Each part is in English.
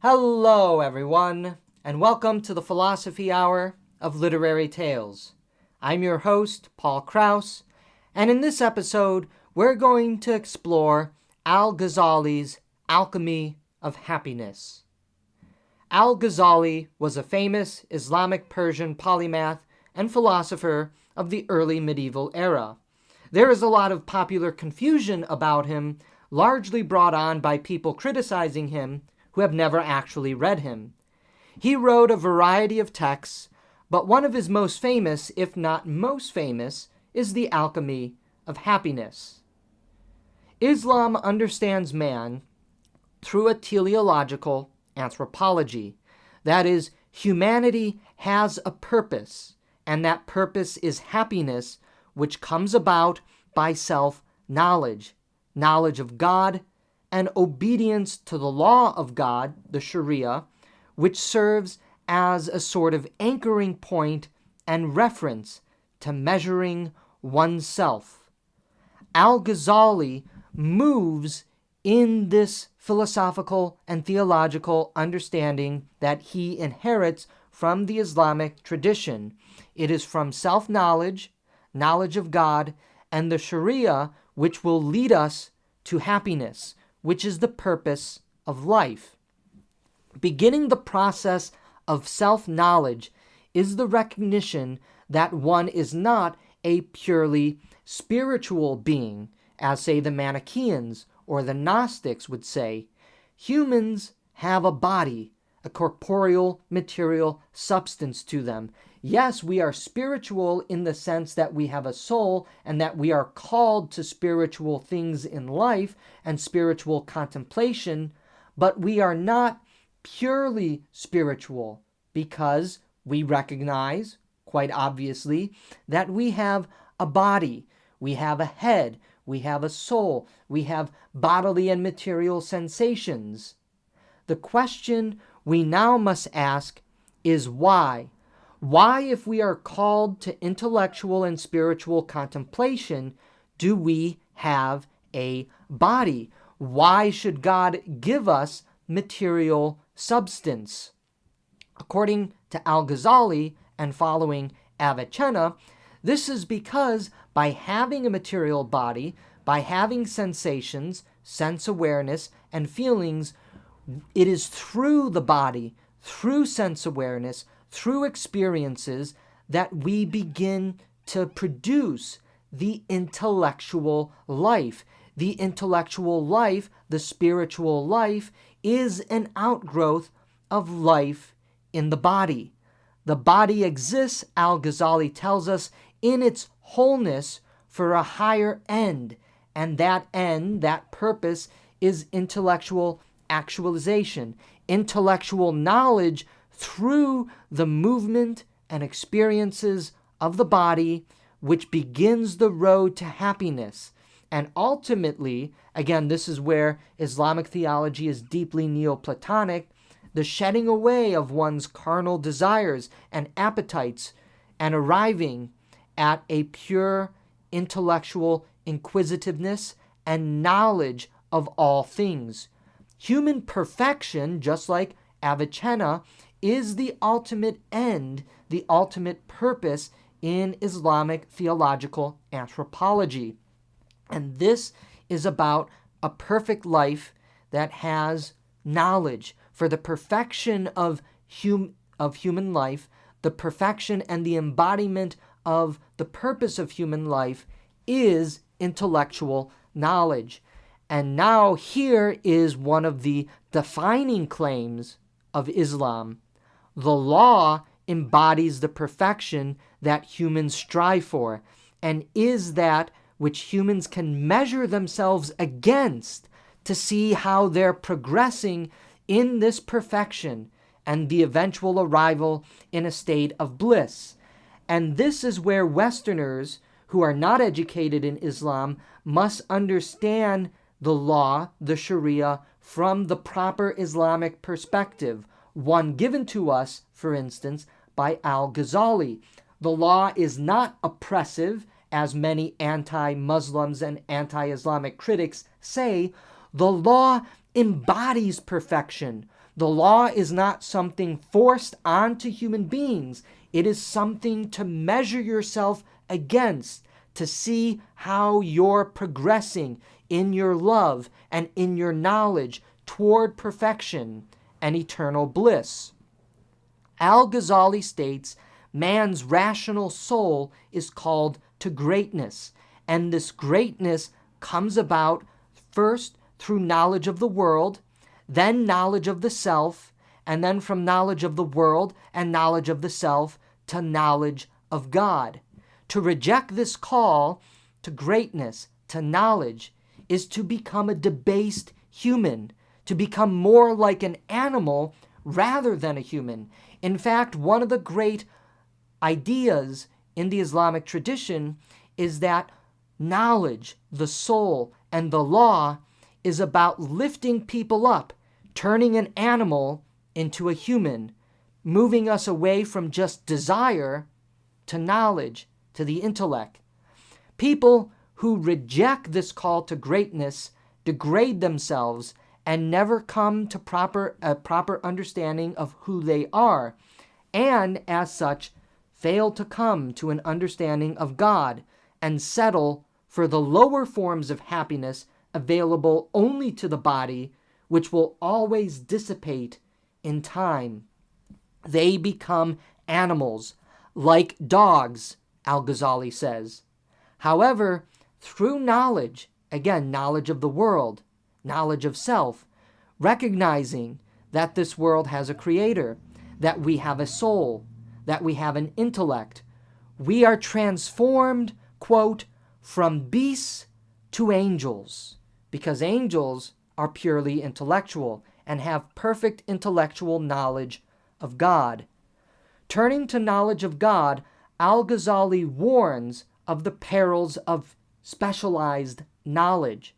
Hello, everyone, and welcome to the Philosophy Hour of Literary Tales. I'm your host, Paul Krause, and in this episode, we're going to explore Al-Ghazali's Alchemy of Happiness. Al-Ghazali was a famous Islamic Persian polymath and philosopher of the early medieval era. There is a lot of popular confusion about him, largely brought on by people criticizing him who have never actually read him. He wrote a variety of texts, but one of his most famous, if not most famous, is the Alchemy of Happiness. Islam understands man through a teleological anthropology. That is, humanity has a purpose, and that purpose is happiness, which comes about by self-knowledge, knowledge of God, and obedience to the law of God, the Sharia, which serves as a sort of anchoring point and reference to measuring oneself. Al-Ghazali moves in this philosophical and theological understanding that he inherits from the Islamic tradition. It is from self-knowledge, knowledge of God, and the Sharia which will lead us to happiness, which is the purpose of life. Beginning the process of self-knowledge is the recognition that one is not a purely spiritual being, as say the Manichaeans or the Gnostics would say. Humans have a body, a corporeal, material substance to them. Yes, we are spiritual in the sense that we have a soul and that we are called to spiritual things in life and spiritual contemplation, but we are not purely spiritual because we recognize, quite obviously, that we have a body, we have a head, we have a soul, we have bodily and material sensations. The question we now must ask is why? Why, if we are called to intellectual and spiritual contemplation, do we have a body? Why should God give us material substance? According to Al-Ghazali and following Avicenna, this is because by having a material body, by having sensations, sense awareness, and feelings, it is through the body, through sense awareness, through experiences, that we begin to produce the intellectual life. The intellectual life, the spiritual life, is an outgrowth of life in the body. The body exists, Al-Ghazali tells us, in its wholeness for a higher end, and that end, that purpose, is intellectual actualization, intellectual knowledge through the movement and experiences of the body, which begins the road to happiness. And ultimately, again, this is where Islamic theology is deeply Neoplatonic, the shedding away of one's carnal desires and appetites and arriving at a pure intellectual inquisitiveness and knowledge of all things. Human perfection, just like Avicenna, is the ultimate end, the ultimate purpose in Islamic theological anthropology. And this is about a perfect life that has knowledge. For the perfection of human life, the perfection and the embodiment of the purpose of human life is intellectual knowledge. And now here is one of the defining claims of Islam. The law embodies the perfection that humans strive for, and is that which humans can measure themselves against to see how they're progressing in this perfection and the eventual arrival in a state of bliss. And this is where Westerners who are not educated in Islam must understand the law, the Sharia, from the proper Islamic perspective, one given to us, for instance, by Al-Ghazali. The law is not oppressive, as many anti-Muslims and anti-Islamic critics say. The law embodies perfection. The law is not something forced onto human beings. It is something to measure yourself against, to see how you're progressing in your love and in your knowledge toward perfection and eternal bliss. Al-Ghazali states, man's rational soul is called to greatness, and this greatness comes about first through knowledge of the world, then knowledge of the self, and then from knowledge of the world and knowledge of the self to knowledge of God. To reject this call to greatness, to knowledge, is to become a debased human, to become more like an animal rather than a human. In fact, one of the great ideas in the Islamic tradition is that knowledge, the soul, and the law is about lifting people up, turning an animal into a human, moving us away from just desire to knowledge, to the intellect. People who reject this call to greatness degrade themselves and never come to a proper understanding of who they are, and as such fail to come to an understanding of God and settle for the lower forms of happiness available only to the body, which will always dissipate in time. They become animals, like dogs, Al-Ghazali says. However, through knowledge, again, knowledge of the world, knowledge of self, recognizing that this world has a creator, that we have a soul, that we have an intellect, we are transformed, quote, from beasts to angels, because angels are purely intellectual and have perfect intellectual knowledge of God. Turning to knowledge of God, Al-Ghazali warns of the perils of specialized knowledge.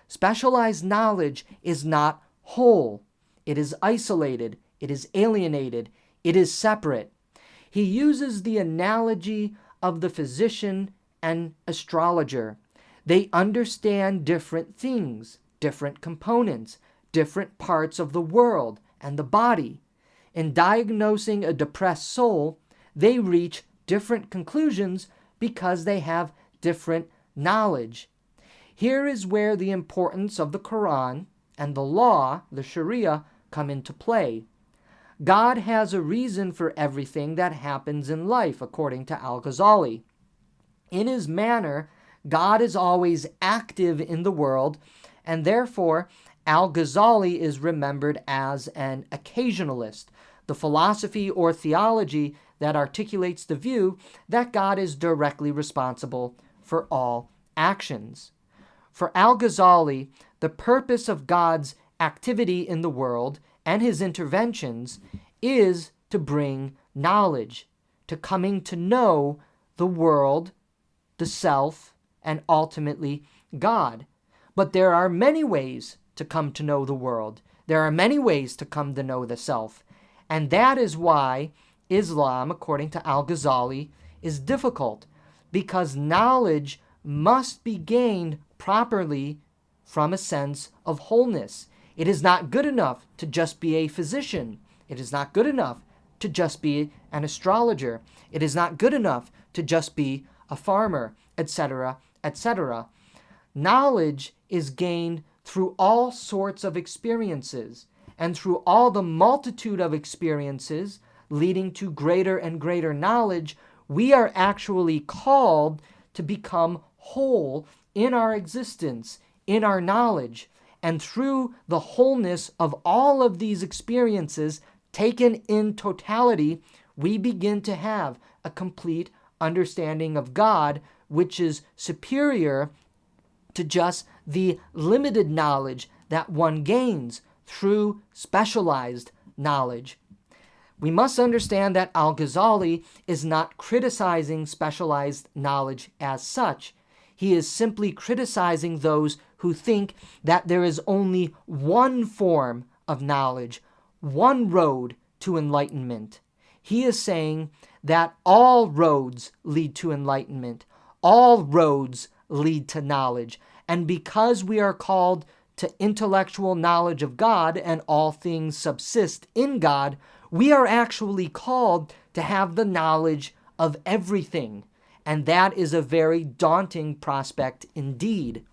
Specialized knowledge is not whole. It is isolated. It is alienated. It is separate. He uses the analogy of the physician and astrologer. They understand different things, different components, different parts of the world and the body. In diagnosing a depressed soul, they reach different conclusions because they have different knowledge. Here is where the importance of the Quran and the law, the Sharia, come into play. God has a reason for everything that happens in life, according to Al-Ghazali. In his manner, God is always active in the world, and therefore Al-Ghazali is remembered as an occasionalist, the philosophy or theology that articulates the view that God is directly responsible for all actions. For Al-Ghazali, the purpose of God's activity in the world and his interventions is to bring knowledge, to coming to know the world, the self, and ultimately God. But there are many ways to come to know the world. There are many ways to come to know the self. And that is why Islam, according to Al-Ghazali, is difficult, because knowledge must be gained properly from a sense of wholeness. It is not good enough to just be a physician. It is not good enough to just be an astrologer. It is not good enough to just be a farmer, etc., etc. Knowledge is gained through all sorts of experiences, and through all the multitude of experiences leading to greater and greater knowledge, we are actually called to become whole in our existence, in our knowledge. And through the wholeness of all of these experiences, taken in totality, we begin to have a complete understanding of God, which is superior to just the limited knowledge that one gains through specialized knowledge. We must understand that Al-Ghazali is not criticizing specialized knowledge as such. He is simply criticizing those who think that there is only one form of knowledge, one road to enlightenment. He is saying that all roads lead to enlightenment, all roads lead to knowledge, and because we are called to intellectual knowledge of God and all things subsist in God, we are actually called to have the knowledge of everything. And that is a very daunting prospect indeed.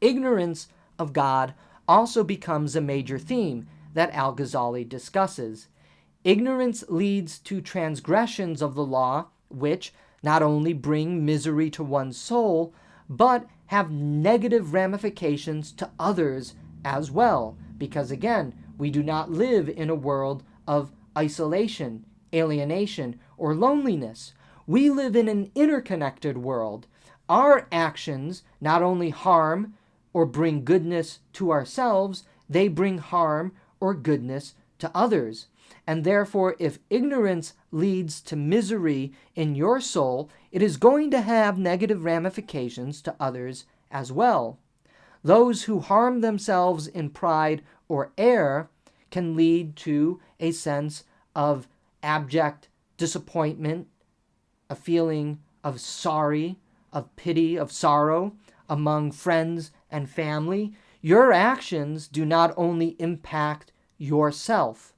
Ignorance of God also becomes a major theme that Al-Ghazali discusses. Ignorance leads to transgressions of the law, which not only bring misery to one's soul, but have negative ramifications to others as well. Because again, we do not live in a world of isolation, alienation, or loneliness. We live in an interconnected world. Our actions not only harm or bring goodness to ourselves, they bring harm or goodness to others. And therefore, if ignorance leads to misery in your soul, it is going to have negative ramifications to others as well. Those who harm themselves in pride or error can lead to a sense of abject disappointment, a feeling of sorry, of pity, of sorrow among friends and family. Your actions do not only impact yourself.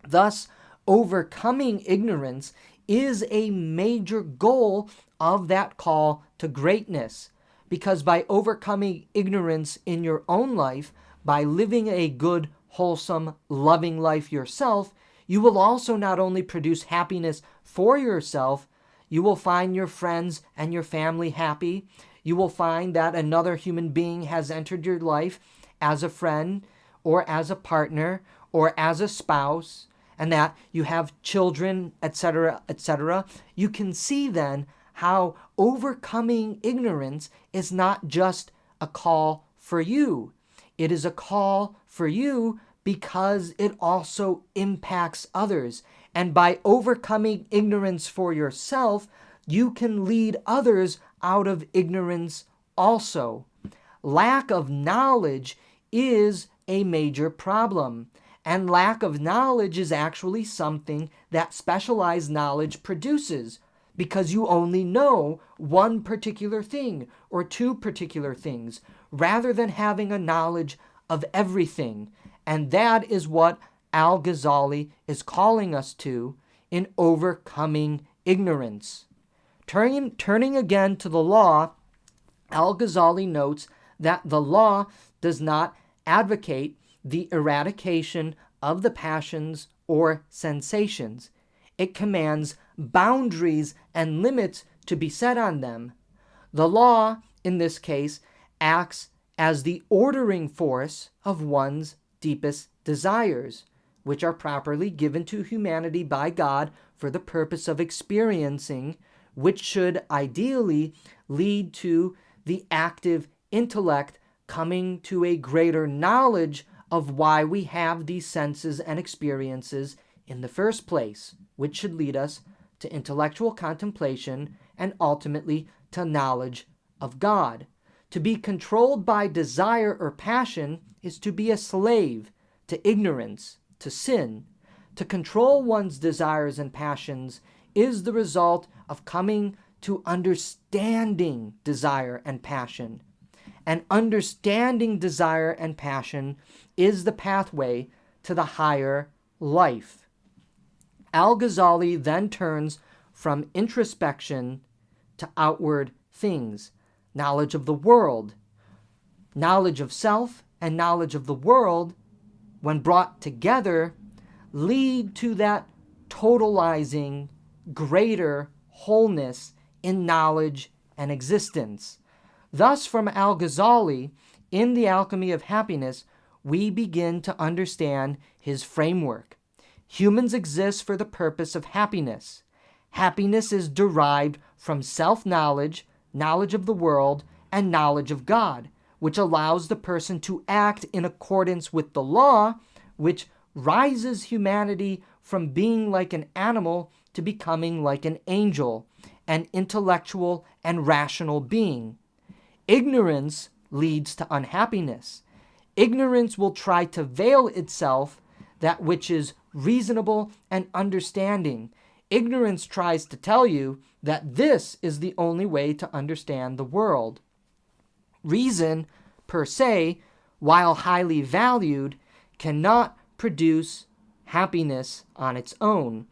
Thus, overcoming ignorance is a major goal of that call to greatness, because by overcoming ignorance in your own life, by living a good, wholesome, loving life yourself, you will also not only produce happiness for yourself, you will find your friends and your family happy. You will find that another human being has entered your life as a friend or as a partner or as a spouse, and that you have children, etc., etc. You can see then how overcoming ignorance is not just a call for you. It is a call for you because it also impacts others. And by overcoming ignorance for yourself, you can lead others out of ignorance also. Lack of knowledge is a major problem. And lack of knowledge is actually something that specialized knowledge produces, because you only know one particular thing or two particular things, rather than having a knowledge of everything. And that is what Al-Ghazali is calling us to in overcoming ignorance. Turning again to the law, Al-Ghazali notes that the law does not advocate the eradication of the passions or sensations. It commands boundaries and limits to be set on them. The law, in this case, acts as the ordering force of one's deepest desires, which are properly given to humanity by God for the purpose of experiencing, which should ideally lead to the active intellect coming to a greater knowledge of why we have these senses and experiences in the first place, which should lead us to intellectual contemplation and ultimately to knowledge of God. To be controlled by desire or passion is to be a slave to ignorance, to sin. To control one's desires and passions is the result of coming to understanding desire and passion. And understanding desire and passion is the pathway to the higher life. Al-Ghazali then turns from introspection to outward things, knowledge of the world. Knowledge of self and knowledge of the world, when brought together, lead to that totalizing, greater wholeness in knowledge and existence. Thus, from Al-Ghazali, in The Alchemy of Happiness, we begin to understand his framework. Humans exist for the purpose of happiness. Happiness is derived from self-knowledge, knowledge of the world, and knowledge of God, which allows the person to act in accordance with the law, which rises humanity from being like an animal to becoming like an angel, an intellectual and rational being. Ignorance leads to unhappiness. Ignorance will try to veil itself, that which is reasonable and understanding. Ignorance tries to tell you that this is the only way to understand the world. Reason, per se, while highly valued, cannot produce happiness on its own.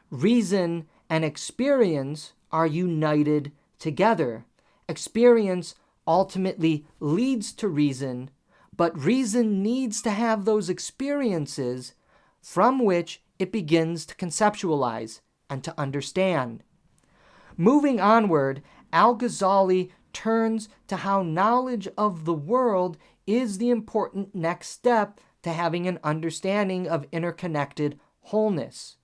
Reason and experience are united together. Experience ultimately leads to reason, but reason needs to have those experiences from which it begins to conceptualize and to understand. Moving onward, Al-Ghazali turns to how knowledge of the world is the important next step to having an understanding of interconnected wholeness.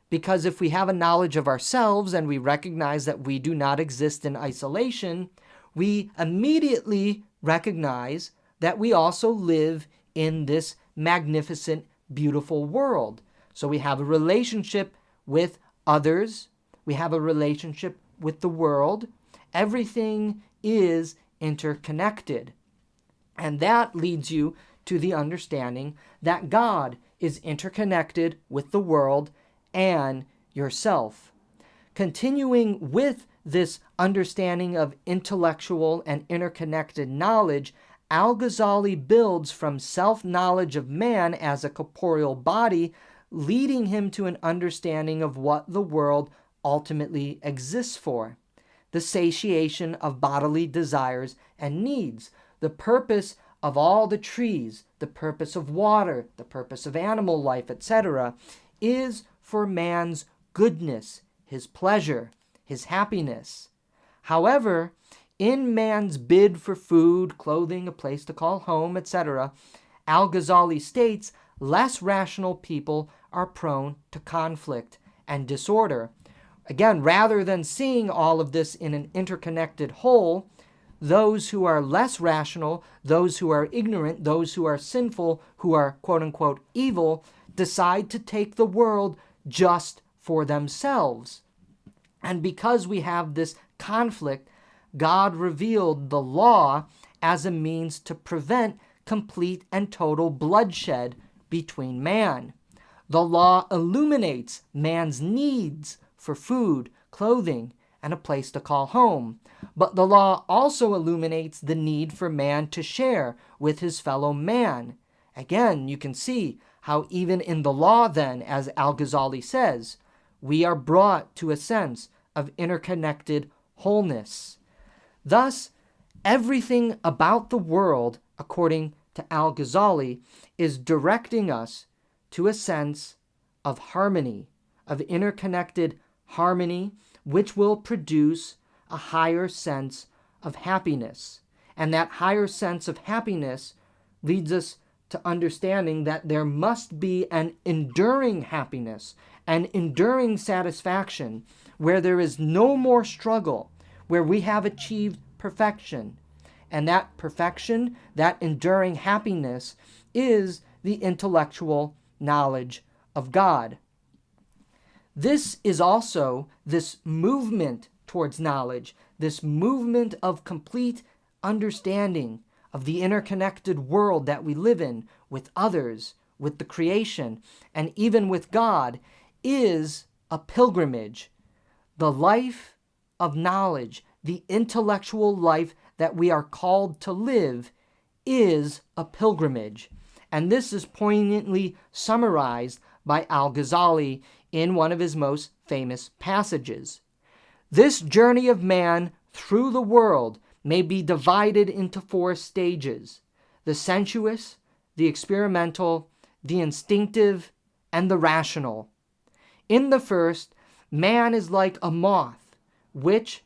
Because if we have a knowledge of ourselves and we recognize that we do not exist in isolation, we immediately recognize that we also live in this magnificent, beautiful world. So we have a relationship with others, we have a relationship with the world. Everything is interconnected. And that leads you to the understanding that God is interconnected with the world and yourself. Continuing with this understanding of intellectual and interconnected knowledge, Al-Ghazali builds from self-knowledge of man as a corporeal body, leading him to an understanding of what the world ultimately exists for. The satiation of bodily desires and needs, the purpose of all the trees, the purpose of water, the purpose of animal life, etc., is for man's goodness, his pleasure, his happiness. However, in man's bid for food, clothing, a place to call home, etc., Al-Ghazali states less rational people are prone to conflict and disorder. Again, rather than seeing all of this in an interconnected whole, those who are less rational, those who are ignorant, those who are sinful, who are quote-unquote evil, decide to take the world just for themselves. And because we have this conflict, God revealed the law as a means to prevent complete and total bloodshed between man. The law illuminates man's needs for food, clothing, and a place to call home. But the law also illuminates the need for man to share with his fellow man. Again, you can see how even in the law then, as Al-Ghazali says, we are brought to a sense of interconnected wholeness. Thus, everything about the world, according to Al-Ghazali, is directing us to a sense of harmony, of interconnected harmony, which will produce a higher sense of happiness. And that higher sense of happiness leads us to understanding that there must be an enduring happiness, an enduring satisfaction, where there is no more struggle, where we have achieved perfection. And that perfection, that enduring happiness, is the intellectual knowledge of God. This is also this movement towards knowledge, this movement of complete understanding of the interconnected world that we live in with others, with the creation, and even with God, is a pilgrimage. The life of knowledge, the intellectual life that we are called to live, is a pilgrimage. And this is poignantly summarized by Al-Ghazali in one of his most famous passages. This journey of man through the world may be divided into 4 stages: the sensuous, the experimental, the instinctive, and the rational. In the first, man is like a moth, which,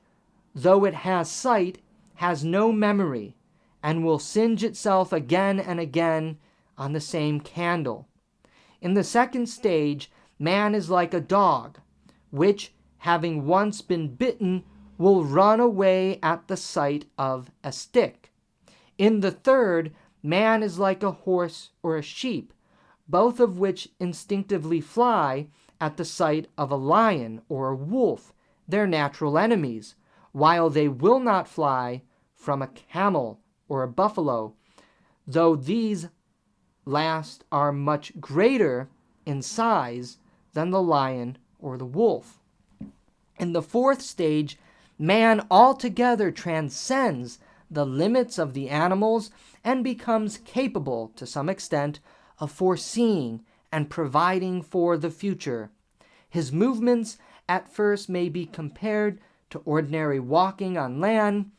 though it has sight, has no memory, and will singe itself again and again on the same candle. In the second stage, man is like a dog, which, having once been bitten, will run away at the sight of a stick. In the third, man is like a horse or a sheep, both of which instinctively fly at the sight of a lion or a wolf, their natural enemies, while they will not fly from a camel or a buffalo, though these last are much greater in size than the lion or the wolf. In the fourth stage, man altogether transcends the limits of the animals and becomes capable, to some extent, of foreseeing and providing for the future. His movements at first may be compared to ordinary walking on land,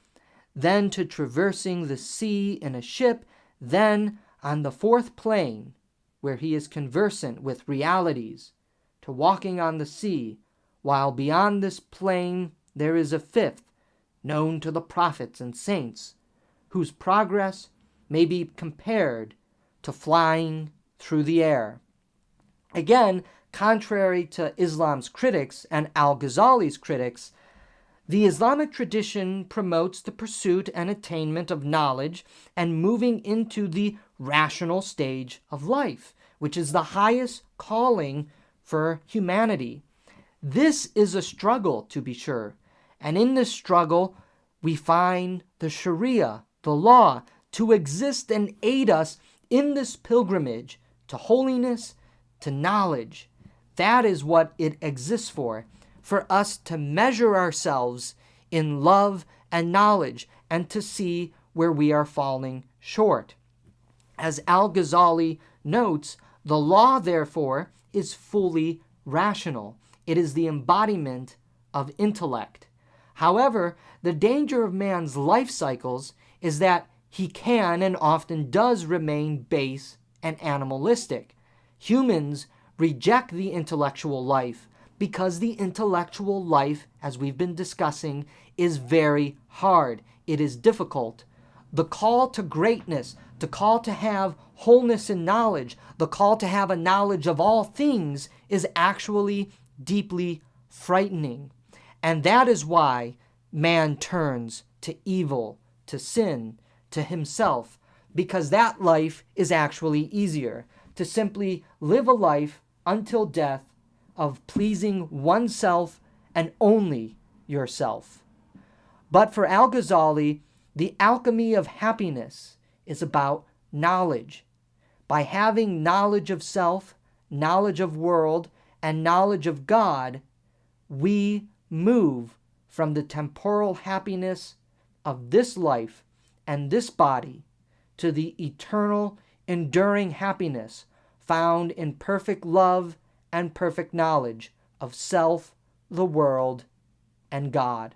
then to traversing the sea in a ship, then on the fourth plane, where he is conversant with realities, to walking on the sea, while beyond this plane there is a fifth, known to the prophets and saints, whose progress may be compared to flying through the air. Again, contrary to Islam's critics and Al-Ghazali's critics, the Islamic tradition promotes the pursuit and attainment of knowledge and moving into the rational stage of life, which is the highest calling for humanity. This is a struggle, to be sure, and in this struggle we find the Sharia, the law, to exist and aid us in this pilgrimage to holiness, to knowledge. That is what it exists for us to measure ourselves in love and knowledge and to see where we are falling short. As Al-Ghazali notes, the law, therefore, is fully rational. It is the embodiment of intellect. However, the danger of man's life cycles is that he can and often does remain base and animalistic. Humans reject the intellectual life because the intellectual life, as we've been discussing, is very hard. It is difficult. The call to greatness, the call to have wholeness in knowledge, the call to have a knowledge of all things is actually deeply frightening. And that is why man turns to evil, to sin, to himself, because that life is actually easier. To simply live a life until death of pleasing oneself and only yourself. But for Al-Ghazali, the alchemy of happiness is about knowledge. By having knowledge of self, knowledge of world, and knowledge of God, we move from the temporal happiness of this life and this body to the eternal, enduring happiness found in perfect love and perfect knowledge of self, the world, and God.